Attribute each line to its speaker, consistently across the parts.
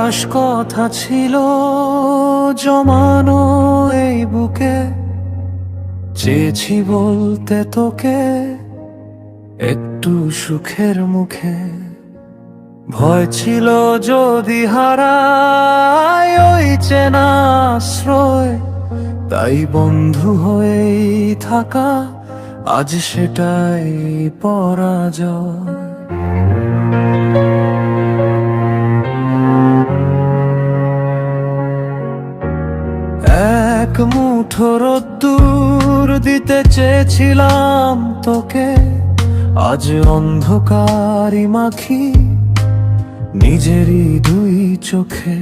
Speaker 1: শেষ কথা ছিল জমানো এই বুকে, চেয়েছি বলতে তোকে একটু সুখের মুখে। ভয় ছিল যদি হারাই ওই চেনা আশ্রয়, তাই বন্ধু হয়েই থাকা আজ সেটাই পরাজয়। এক মুঠো রোদ্দুর দিতে চেয়েছিলাম তোকে, আজ অন্ধকারই মাখি নিজেরই দুই চোখে।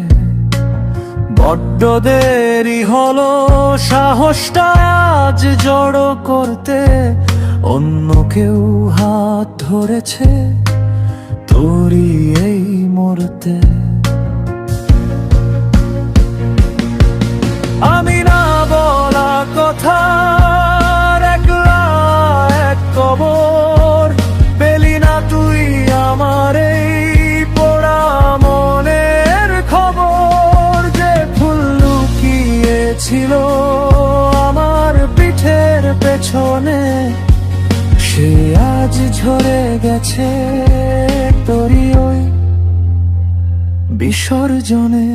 Speaker 1: বড্ড দেরি হলো সাহসটা আজ জড়ো করতে, অন্য কেউ হাত ধরেছে তোরই এই মুহূর্তে। আমি না বলা কথা একলা এক কবর, পেলি না তুই আমার এই পোড়া মনের খবর। যে ফুল লুকিয়েছিল আমার পিঠের পেছনে, সে আজ ঝরে গেছে তোরই ওই বিসর্জনে।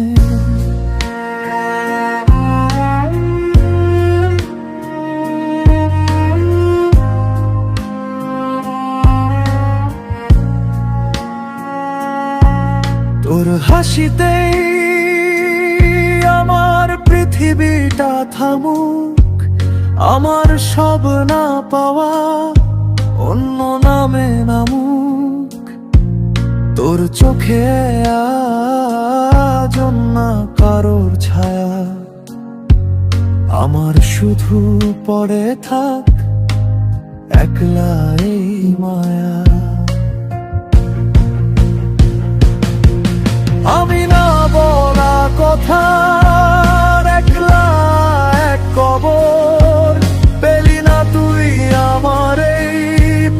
Speaker 1: তোর হাসিতেই আমার পৃথিবীটা থামুক, আমার সব না পাওয়া অন্য নামে নামুক। তোর চোখে আজ না কারোর ছায়া, আমার শুধু পড়ে থাক একলা এই মায়া। আমি না বলা কথা একলা এক কবর, পেলি না তুই আমার এই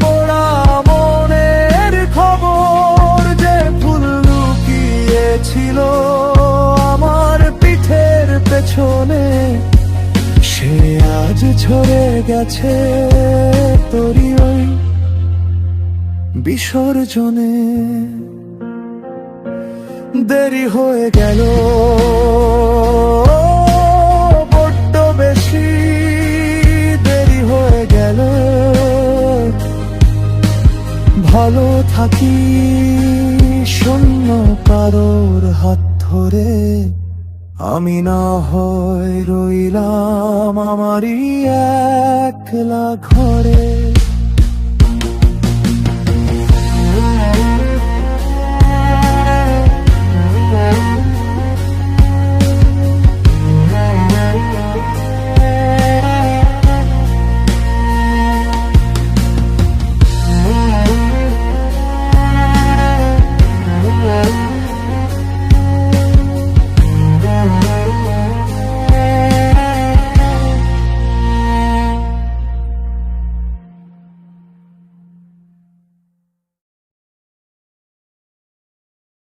Speaker 1: পোড়া মনের খবর। যে ফুল লুকিয়েছিল আমার পিঠের পেছনে, সে আজ ঝরে গেছে তোরই ওই বিসর্জনে। দেরি হয়ে গেল বড্ড বেশি, দেরি হয়ে গেল। ভালো থাকি শূন্য কারোর হাত ধরে, আমি না হয় রইলাম আমারই একলা ঘরে।